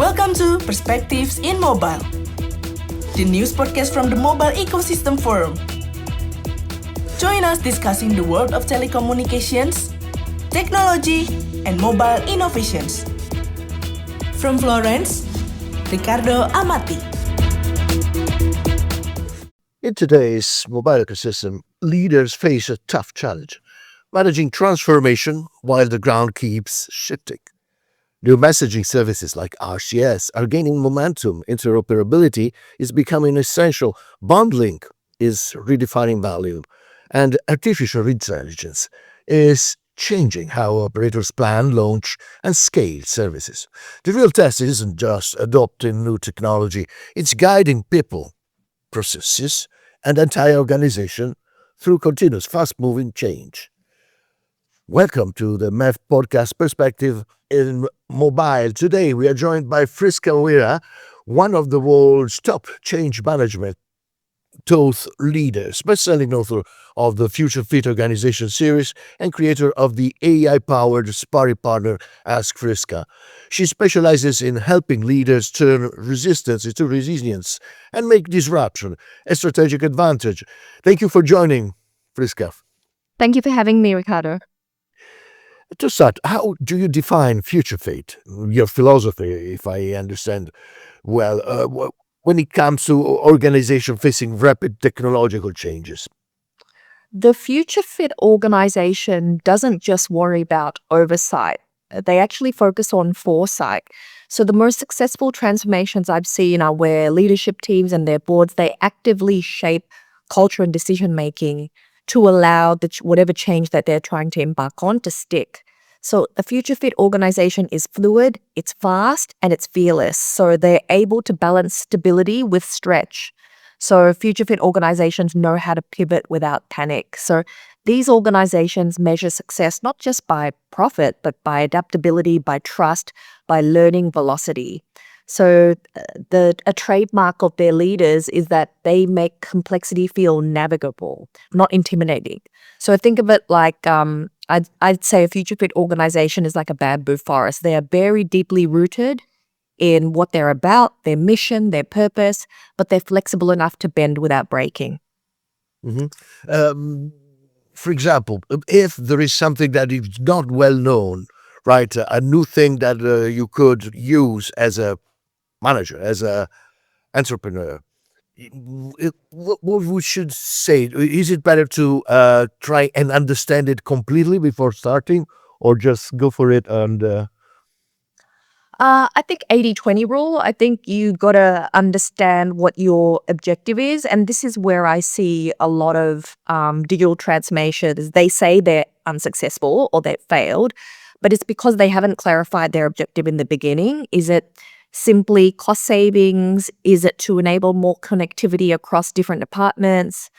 Welcome to Perspectives in Mobile, the news podcast from the Mobile Ecosystem Forum. Join us discussing the world of telecommunications, technology, and mobile innovations. From Florence, Ricardo Amati. In today's mobile ecosystem, leaders face a tough challenge, managing transformation while the ground keeps shifting. New messaging services like RCS are gaining momentum. Interoperability is becoming essential. Bundling is redefining value. And artificial intelligence is changing how operators plan, launch, and scale services. The real test isn't just adopting new technology, it's guiding people, processes, and entire organization through continuous fast-moving change. Welcome to the MEF Podcast Perspective in Mobile. Today we are joined by Friska Wirya, one of the world's top change management thought leaders, best-selling author of the FutureFit Organization series and creator of the AI-powered sparring partner Ask Friska. She specializes in helping leaders turn resistance into resilience and make disruption a strategic advantage. Thank you for joining, Friska. Thank you for having me, Ricardo. To start, how do you define future fate, your philosophy, if I understand well, when it comes to organization facing rapid technological changes? The FutureFit organization doesn't just worry about oversight. They actually focus on foresight. So the most successful transformations I've seen are where leadership teams and their boards, they actively shape culture and decision-making to allow whatever change that they're trying to embark on to stick. So the FutureFit organization is fluid, it's fast, and it's fearless. So they're able to balance stability with stretch. So FutureFit organizations know how to pivot without panic. So these organizations measure success not just by profit, but by adaptability, by trust, by learning velocity. So a trademark of their leaders is that they make complexity feel navigable, not intimidating. So think of it like I'd say a FutureFit organization is like a bamboo forest. They are very deeply rooted in what they're about, their mission, their purpose, but they're flexible enough to bend without breaking. For example, if there is something that is not well known, right, a new thing that you could use as a manager, as a entrepreneur, what we should say? Is it better to try and understand it completely before starting, or just go for it and... I think 80-20 rule. I think you got to understand what your objective is. And this is where I see a lot of digital transformations. They say they're unsuccessful or they've failed, but it's because they haven't clarified their objective in the beginning. Is it simply cost savings? Is it to enable more connectivity across different departments?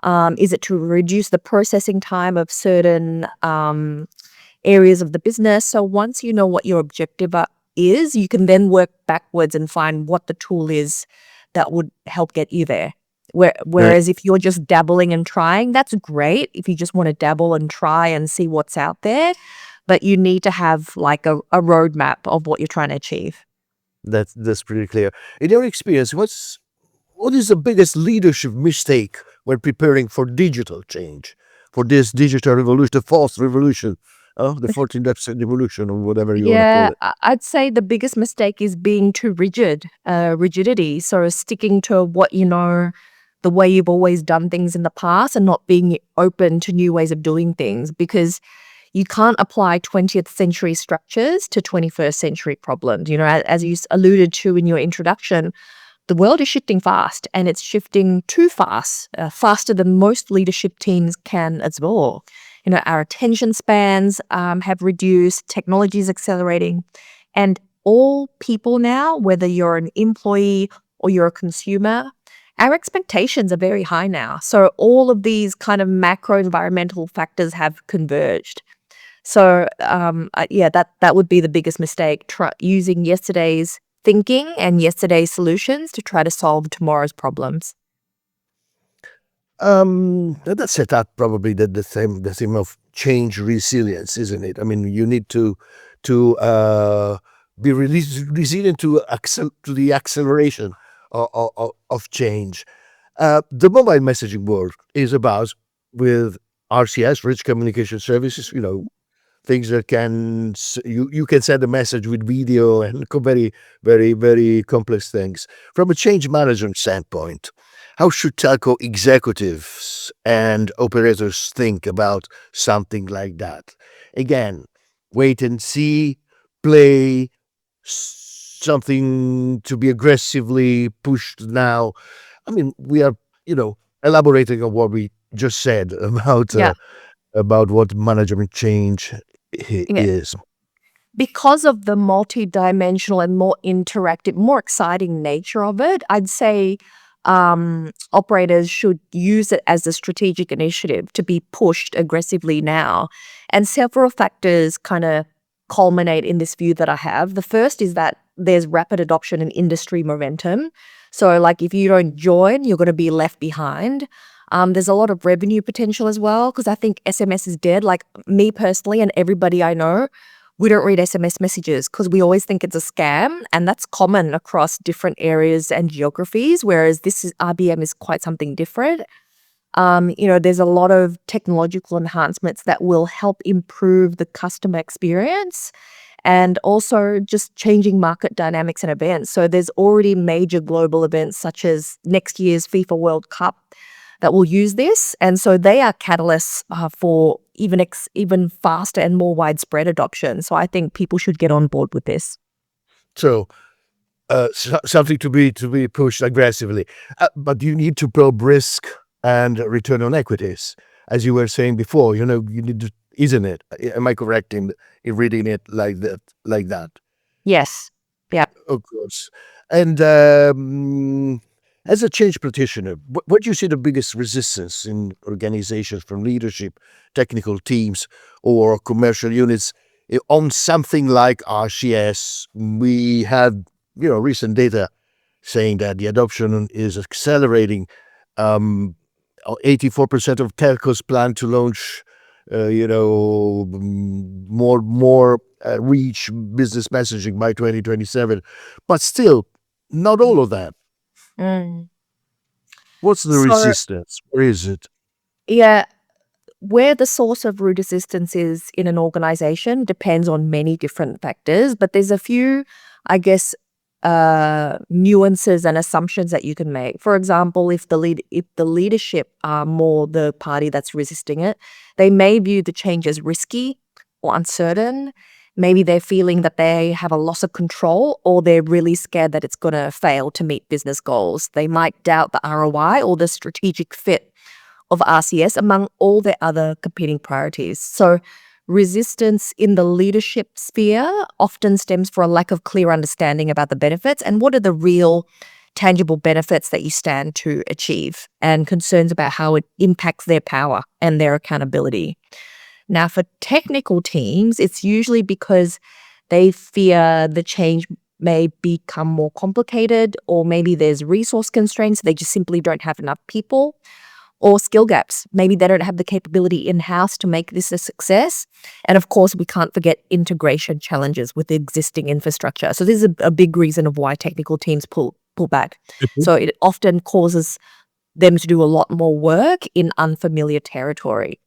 Is it to reduce the processing time of certain areas of the business? So once you know what your objective is, you can then work backwards and find what the tool is that would help get you there. Whereas if you're just dabbling and trying, that's great. If you just want to dabble and try and see what's out there, but you need to have like a roadmap of what you're trying to achieve. That's pretty clear. In your experience, what is the biggest leadership mistake when preparing for digital change, for this digital revolution, the fourth revolution, the 14th revolution, or whatever you want to call it? I'd say the biggest mistake is being too rigid, rigidity. So sticking to what you know, the way you've always done things in the past, and not being open to new ways of doing things, because you can't apply 20th century structures to 21st century problems. You know, as you alluded to in your introduction, the world is shifting fast, and it's shifting too fast, faster than most leadership teams can absorb. You know, our attention spans have reduced, technology is accelerating, and all people now, whether you're an employee or you're a consumer, our expectations are very high now. So all of these kind of macro environmental factors have converged. So that would be the biggest mistake, using yesterday's thinking and yesterday's solutions to try to solve tomorrow's problems. That set up probably the theme of change resilience, isn't it? I mean, you need to be resilient to the acceleration of change. The mobile messaging world is about, with RCS, rich communication services, things that you can send a message with video and very, very, very complex things. From a change management standpoint, how should telco executives and operators think about something like that? Again, wait and see, play, something to be aggressively pushed now. I mean, we are, elaborating on what we just said Yeah. about what management change Yeah. is. Because of the multi-dimensional and more interactive, more exciting nature of it, I'd say operators should use it as a strategic initiative to be pushed aggressively now. And several factors kind of culminate in this view that I have. The first is that there's rapid adoption and industry momentum. So like if you don't join, you're going to be left behind. There's a lot of revenue potential as well, because I think SMS is dead. Like me personally and everybody I know, we don't read SMS messages because we always think it's a scam, and that's common across different areas and geographies, whereas RBM is quite something different. There's a lot of technological enhancements that will help improve the customer experience and also just changing market dynamics and events. So there's already major global events such as next year's FIFA World Cup that will use this. And so they are catalysts for even faster and more widespread adoption. So I think people should get on board with this. So something to be pushed aggressively. But you need to probe risk and return on equities. As you were saying before, you need to, isn't it? Am I correct in reading it like that? Yes. Yeah. Of course. And as a change practitioner, what do you see the biggest resistance in organizations, from leadership, technical teams, or commercial units on something like RCS? We had, recent data saying that the adoption is accelerating. 84% of telcos plan to launch, more reach business messaging by 2027, but still not all of that. Mm. What's the So, resistance? Where is it? yeah, where the source of resistance is in an organization depends on many different factors, but there's a few, I guess, nuances and assumptions that you can make. For example, if the leadership are more the party that's resisting it, they may view the change as risky or uncertain. Maybe they're feeling that they have a loss of control, or they're really scared that it's going to fail to meet business goals. They might doubt the ROI or the strategic fit of RCS among all their other competing priorities. So resistance in the leadership sphere often stems from a lack of clear understanding about the benefits and what are the real tangible benefits that you stand to achieve, and concerns about how it impacts their power and their accountability. Now, for technical teams, it's usually because they fear the change may become more complicated, or maybe there's resource constraints. They just simply don't have enough people, or skill gaps. Maybe they don't have the capability in-house to make this a success. And of course, we can't forget integration challenges with existing infrastructure. So this is a big reason of why technical teams pull back. So it often causes them to do a lot more work in unfamiliar territory.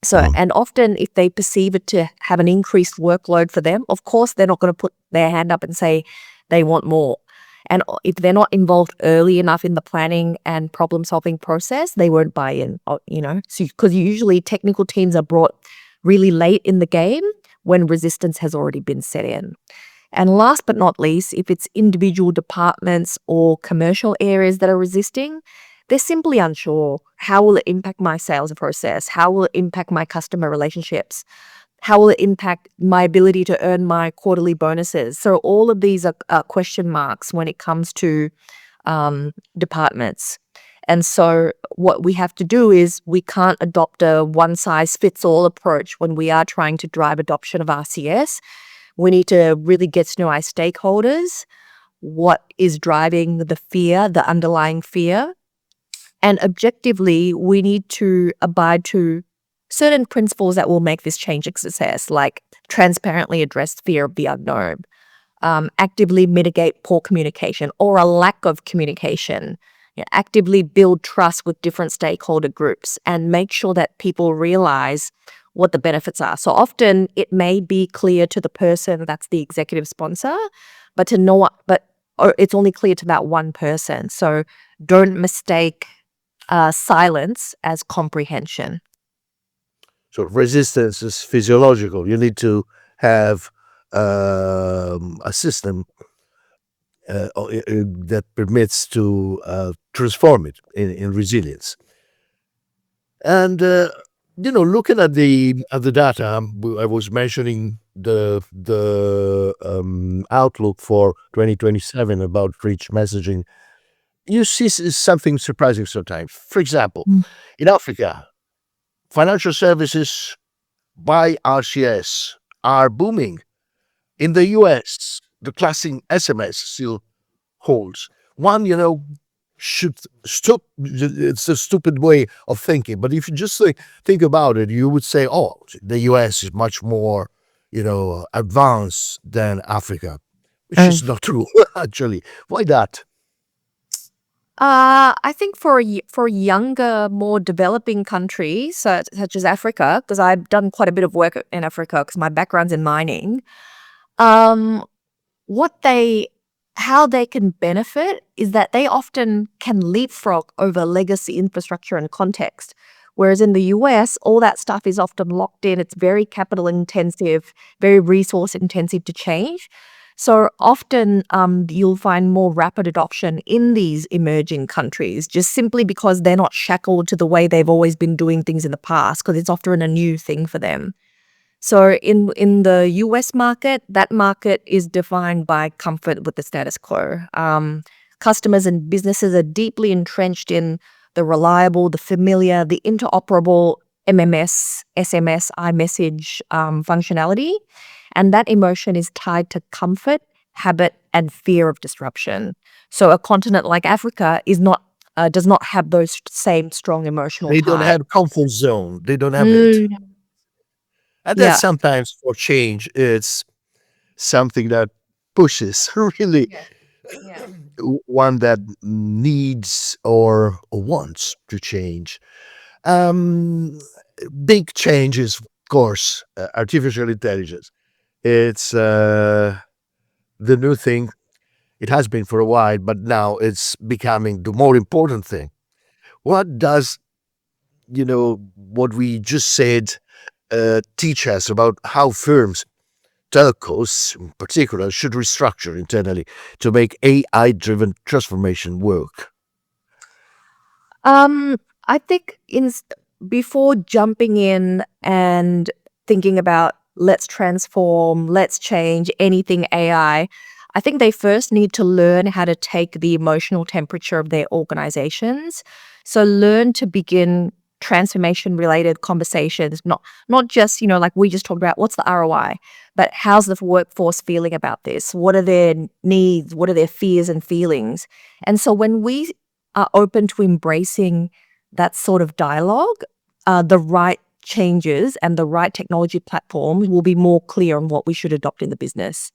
So, and often if they perceive it to have an increased workload for them, of course, they're not going to put their hand up and say they want more. And if they're not involved early enough in the planning and problem-solving process, they won't buy in, because usually technical teams are brought really late in the game when resistance has already been set in. And last but not least, if it's individual departments or commercial areas that are resisting, they're simply unsure. How will it impact my sales process? How will it impact my customer relationships? How will it impact my ability to earn my quarterly bonuses? So all of these are question marks when it comes to departments. And so what we have to do is we can't adopt a one-size-fits-all approach when we are trying to drive adoption of RCS. We need to really get to know our stakeholders, what is driving the fear, the underlying fear. And objectively, we need to abide to certain principles that will make this change a success, like transparently address fear of the unknown, actively mitigate poor communication or a lack of communication. Actively build trust with different stakeholder groups and make sure that people realize what the benefits are. So often it may be clear to the person that's the executive sponsor, but or it's only clear to that one person. So don't mistake silence as comprehension. So resistance is physiological. You need to have a system that permits to transform it in resilience. And looking at the data, I was mentioning the outlook for 2027 about rich messaging. You see something surprising sometimes. For example, in Africa, financial services by RCS are booming. In the US, the classic SMS still holds. One, should stop. It's a stupid way of thinking. But if you just think about it, you would say, oh, the US is much more, advanced than Africa, which is not true, actually. Why that? I think for younger, more developing countries such as Africa, because I've done quite a bit of work in Africa because my background's in mining. How they can benefit is that they often can leapfrog over legacy infrastructure and context. Whereas in the US, all that stuff is often locked in. It's very capital intensive, very resource intensive to change. So often you'll find more rapid adoption in these emerging countries, just simply because they're not shackled to the way they've always been doing things in the past, because it's often a new thing for them. So in the US market, that market is defined by comfort with the status quo. Customers and businesses are deeply entrenched in the reliable, the familiar, the interoperable MMS, SMS, iMessage functionality. And that emotion is tied to comfort, habit, and fear of disruption. So a continent like Africa does not have those same strong emotional They don't ties. have comfort zone. They don't have it. And Yeah. that sometimes for change, it's something that pushes really one that needs or wants to change. Big changes, of course, artificial intelligence. It's the new thing. It has been for a while, but now it's becoming the more important thing. What does, what we just said, teach us about how firms, telcos in particular, should restructure internally to make AI-driven transformation work? I think before jumping in and thinking about let's transform, let's change anything AI, I think they first need to learn how to take the emotional temperature of their organizations. So learn to begin transformation related conversations, not just, like we just talked about, what's the ROI, but how's the workforce feeling about this? What are their needs? What are their fears and feelings? And so when we are open to embracing that sort of dialogue, the right changes and the right technology platforms will be more clear on what we should adopt in the business.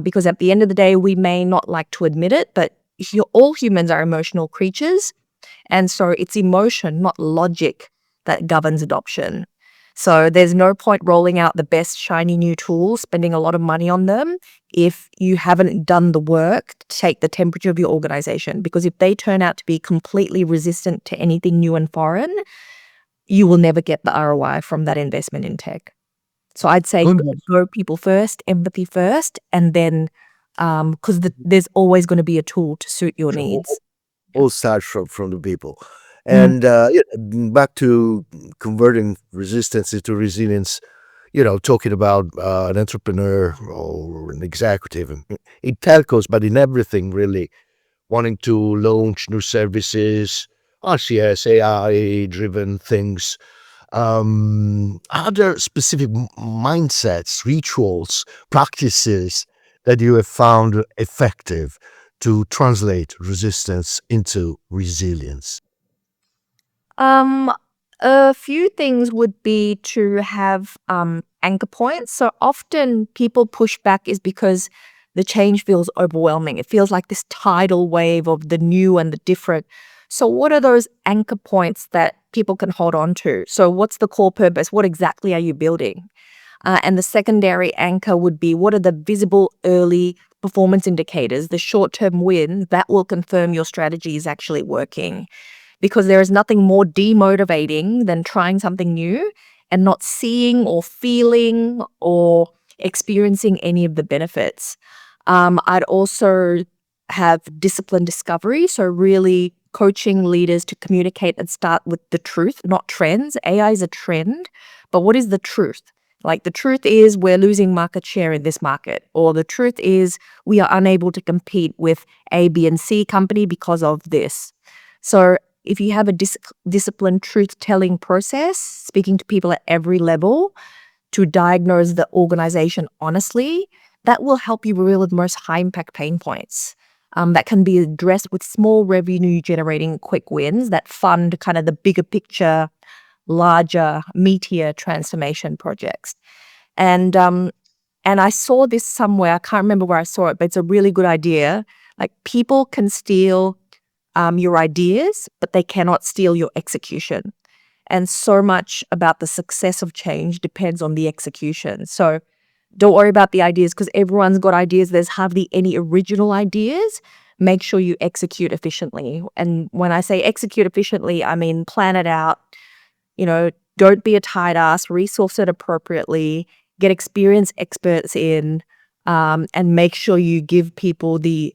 Because at the end of the day, we may not like to admit it, but all humans are emotional creatures. And so it's emotion, not logic, that governs adoption. So there's no point rolling out the best shiny new tools, spending a lot of money on them, if you haven't done the work to take the temperature of your organization. Because if they turn out to be completely resistant to anything new and foreign, you will never get the ROI from that investment in tech. So I'd say go people first, empathy first, and then because there's always going to be a tool to suit your needs. All starts from the people. And back to converting resistance into resilience, talking about an entrepreneur or an executive in telcos, but in everything really, wanting to launch new services, RCS, AI-driven things. Are there specific mindsets, rituals, practices that you have found effective to translate resistance into resilience? A few things would be to have anchor points. So often people push back is because the change feels overwhelming. It feels like this tidal wave of the new and the different. So what are those anchor points that people can hold on to? So what's the core purpose? What exactly are you building? And the secondary anchor would be, what are the visible early performance indicators, the short-term win that will confirm your strategy is actually working? Because there is nothing more demotivating than trying something new and not seeing or feeling or experiencing any of the benefits. I'd also have discipline discovery. So really coaching leaders to communicate and start with the truth, not trends. AI is a trend, but what is the truth? Like, the truth is we're losing market share in this market, or the truth is we are unable to compete with A, B, and C company because of this. So if you have a disciplined truth-telling process, speaking to people at every level to diagnose the organization honestly, that will help you reveal the most high-impact pain points that can be addressed with small revenue-generating quick wins that fund kind of the bigger picture, larger, meatier transformation projects. And I saw this somewhere. I can't remember where I saw it, but it's a really good idea. Like, people can steal your ideas, but they cannot steal your execution. And so much about the success of change depends on the execution. So don't worry about the ideas, because everyone's got ideas. There's hardly any original ideas. Make sure you execute efficiently. And when I say execute efficiently, I mean plan it out. Don't be a tight ass, resource it appropriately, get experienced experts in, and make sure you give people the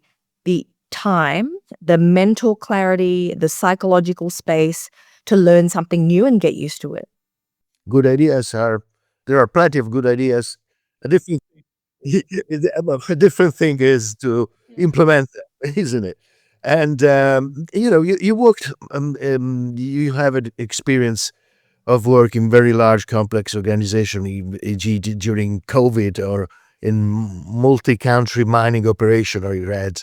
time, the mental clarity, the psychological space to learn something new and get used to it. Good ideas there are plenty of good ideas. A different, a different thing is to implement them, isn't it? And you worked, you have an experience of work in very large, complex organization, e.g. during COVID or in multi-country mining operation, or you had.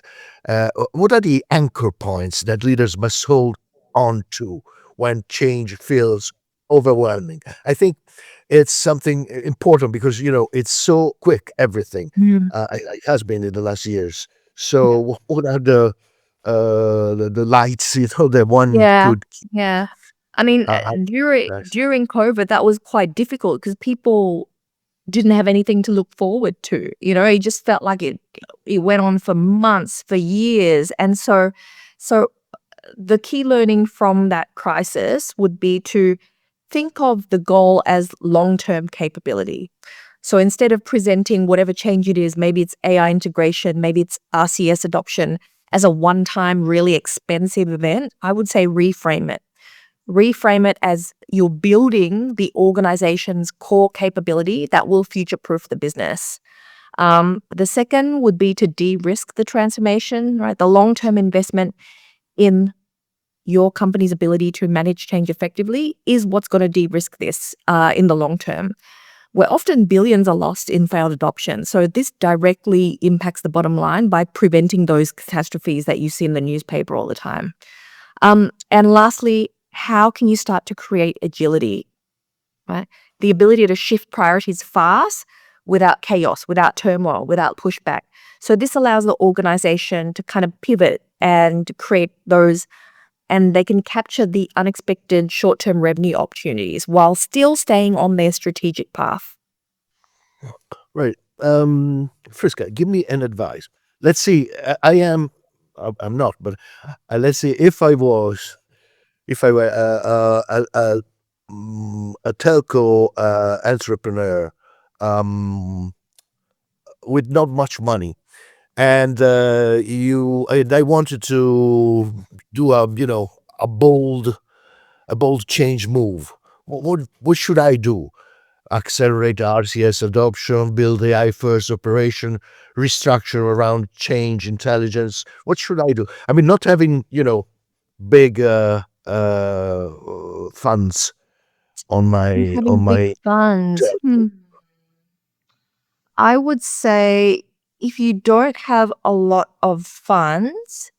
What are the anchor points that leaders must hold on to when change feels overwhelming? I think it's something important because, it's so quick, everything. It has been in the last years. So what are the lights, that one Yeah, could yeah. I mean, uh, nice. during COVID, that was quite difficult because people didn't have anything to look forward to. It just felt like it went on for months, for years. And so the key learning from that crisis would be to think of the goal as long-term capability. So instead of presenting whatever change it is, maybe it's AI integration, maybe it's RCS adoption, as a one-time, really expensive event, I would say reframe it. Reframe it as you're building the organization's core capability that will future-proof the business. The second would be to de-risk the transformation, right? The long-term investment in your company's ability to manage change effectively is what's going to de-risk this in the long term, where often billions are lost in failed adoption. So this directly impacts the bottom line by preventing those catastrophes that you see in the newspaper all the time. And lastly, how can you start to create agility, right? The ability to shift priorities fast without chaos, without turmoil, without pushback. So this allows the organization to kind of pivot and create those, and they can capture the unexpected short-term revenue opportunities while still staying on their strategic path. Right. Friska, give me an advice. Let's see. I'm not, but let's say if I were a telco entrepreneur, with not much money, and I wanted to do a bold change move. What should I do? Accelerate RCS adoption, build AI first operation, restructure around change intelligence. What should I do? I mean, not having, big funds on my Having big funds. I would say if you don't have a lot of funds,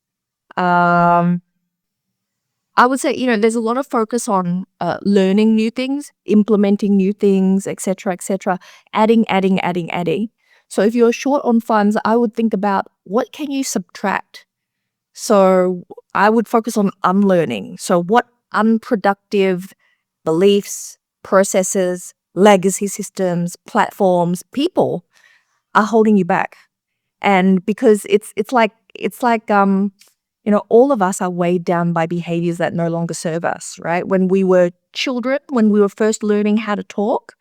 I would say, there's a lot of focus on learning new things, implementing new things, etc., etc., adding. So if you're short on funds, I would think about what can you subtract. So I would focus on unlearning. So what unproductive beliefs, processes, legacy systems, platforms, people are holding you back. And because all of us are weighed down by behaviors that no longer serve us, right? When we were children, when we were first learning how to talk,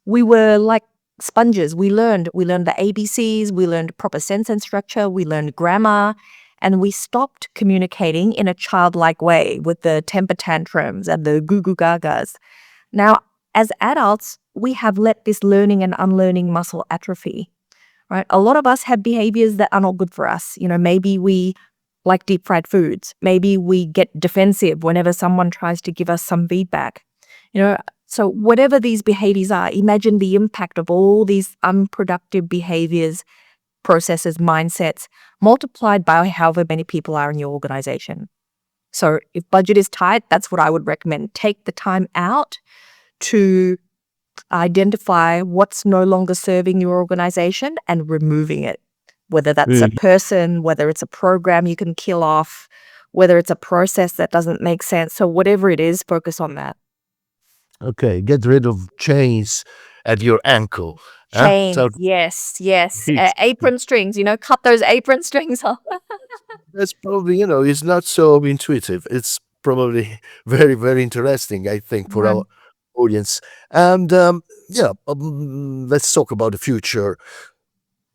we were like sponges. We learned the ABCs, we learned proper sense and structure, we learned grammar, and we stopped communicating in a childlike way with the temper tantrums and the goo goo gagas. Now, as adults, we have let this learning and unlearning muscle atrophy, right? A lot of us have behaviors that are not good for us. Maybe we like deep fried foods. Maybe we get defensive whenever someone tries to give us some feedback. So whatever these behaviors are, imagine the impact of all these unproductive behaviors, processes, mindsets, multiplied by however many people are in your organization. So if budget is tight, that's what I would recommend. Take the time out to identify what's no longer serving your organization and removing it, whether that's a person, whether it's a program you can kill off, whether it's a process that doesn't make sense. So whatever it is, focus on that. Okay, get rid of chains at your ankle. Chains, So yes. Apron strings, cut those apron strings off. that's probably, it's not so intuitive. It's probably very, very interesting, I think, for our audience. And let's talk about the future.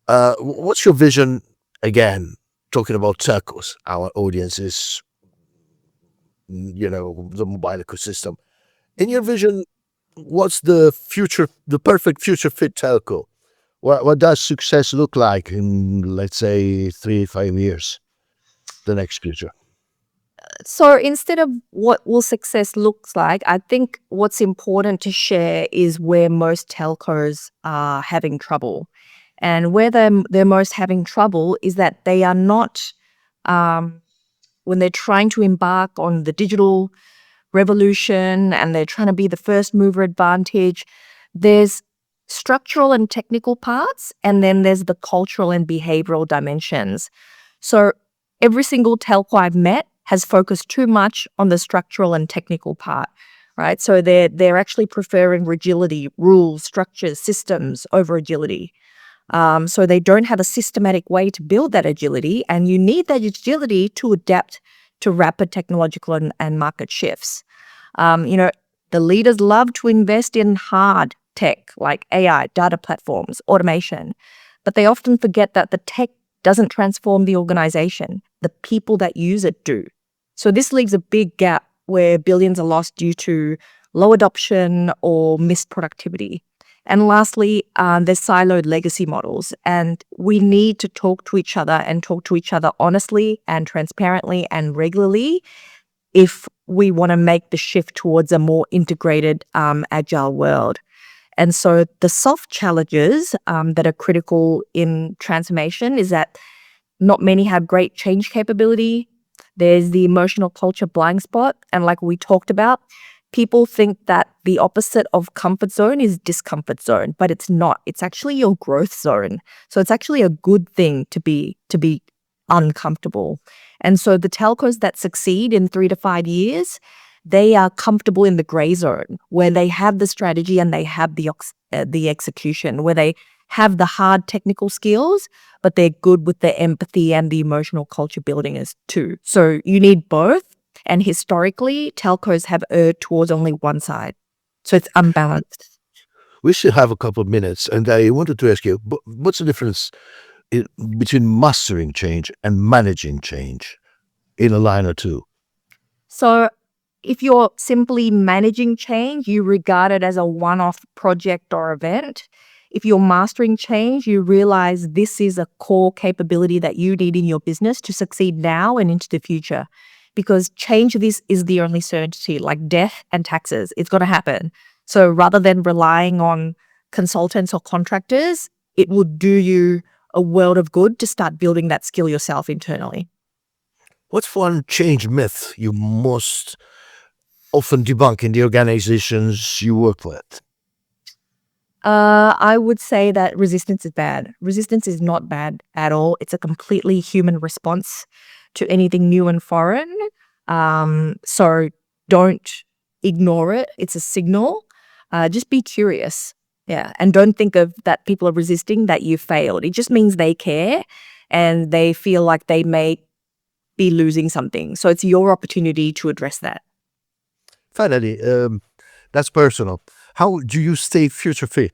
What's your vision, again, talking about telcos? Our audience is, the mobile ecosystem. In your vision, what's the perfect future fit telco? What does success look like in, let's say, 3-5 years, the next future? So instead of what will success looks like, I think what's important to share is where most telcos are having trouble. And where they're most having trouble is that they are not, when they're trying to embark on the digital revolution and they're trying to be the first mover advantage, there's structural and technical parts, and then there's the cultural and behavioral dimensions. So every single telco I've met has focused too much on the structural and technical part, right? So they're actually preferring rigidity, rules, structures, systems over agility. So they don't have a systematic way to build that agility, and you need that agility to adapt to rapid technological and market shifts. The leaders love to invest in hard tech like AI, data platforms, automation, but they often forget that the tech doesn't transform the organization. The people that use it do. So this leaves a big gap where billions are lost due to low adoption or missed productivity. And lastly, there's siloed legacy models, and we need to talk to each other honestly and transparently and regularly if we want to make the shift towards a more integrated, agile world. And so the soft challenges that are critical in transformation is that not many have great change capability. There's the emotional culture blind spot. And like we talked about, people think that the opposite of comfort zone is discomfort zone, but it's not. It's actually your growth zone. So it's actually a good thing to be uncomfortable. And so the telcos that succeed in 3 to 5 years, they are comfortable in the gray zone where they have the strategy and they have the execution, where they have the hard technical skills, but they're good with the empathy and the emotional culture building as too. So you need both. And historically, telcos have erred towards only one side. So it's unbalanced. We still have a couple of minutes, and I wanted to ask you, what's the difference between mastering change and managing change in a line or two? So if you're simply managing change, you regard it as a one-off project or event. If you're mastering change, you realize this is a core capability that you need in your business to succeed now and into the future. Because change this is the only certainty, like death and taxes. It's going to happen. So rather than relying on consultants or contractors, it would do you a world of good to start building that skill yourself internally. What's one change myth you most often debunk in the organizations you work with? I would say that resistance is bad. Resistance is not bad at all. It's a completely human response to anything new and foreign. So don't ignore it. It's a signal. Just be curious. Yeah. And don't think of that people are resisting that you failed. It just means they care and they feel like they may be losing something. So it's your opportunity to address that. Finally, that's personal. How do you stay future fit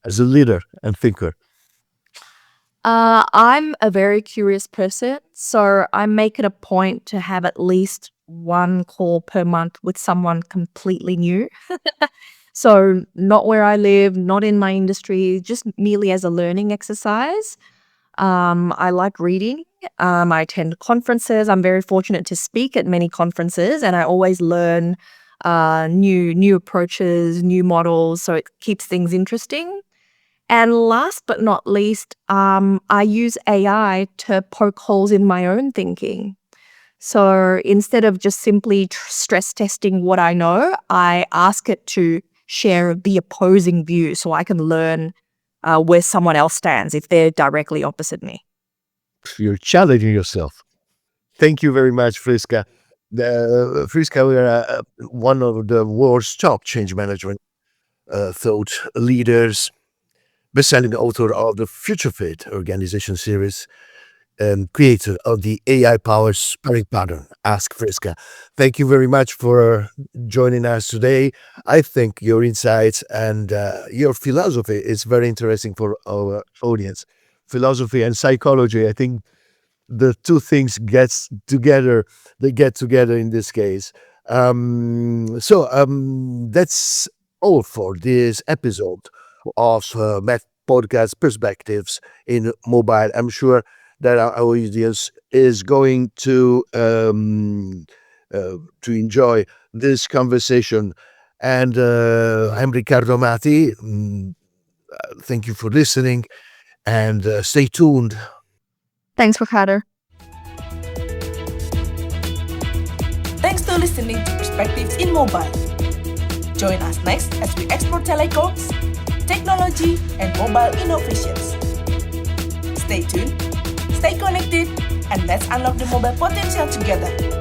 as a leader and thinker? I'm a very curious person, so I make it a point to have at least one call per month with someone completely new. So not where I live, not in my industry, just merely as a learning exercise. I like reading. I attend conferences. I'm very fortunate to speak at many conferences, and I always learn new approaches, new models. So it keeps things interesting. And last but not least, I use AI to poke holes in my own thinking. So instead of just simply stress testing what I know, I ask it to share the opposing view so I can learn where someone else stands if they're directly opposite me. You're challenging yourself. Thank you very much, Friska. Friska, we are one of the world's top change management thought leaders, best-selling author of the FutureFit Organization series, and creator of the AI-powered sparring pattern, Ask Friska. Thank you very much for joining us today. I think your insights and your philosophy is very interesting for our audience. Philosophy and psychology, I think the two things get together in this case. That's all for this episode of MEF Podcast Perspectives in Mobile. I'm sure that our audience is going to enjoy this conversation. And I'm Riccardo Mati. Thank you for listening, and stay tuned. Thanks, Ricardo. Thanks for listening to Perspectives in Mobile. Join us next as we explore telecoms, technology, and mobile innovations. Stay tuned, stay connected, and let's unlock the mobile potential together.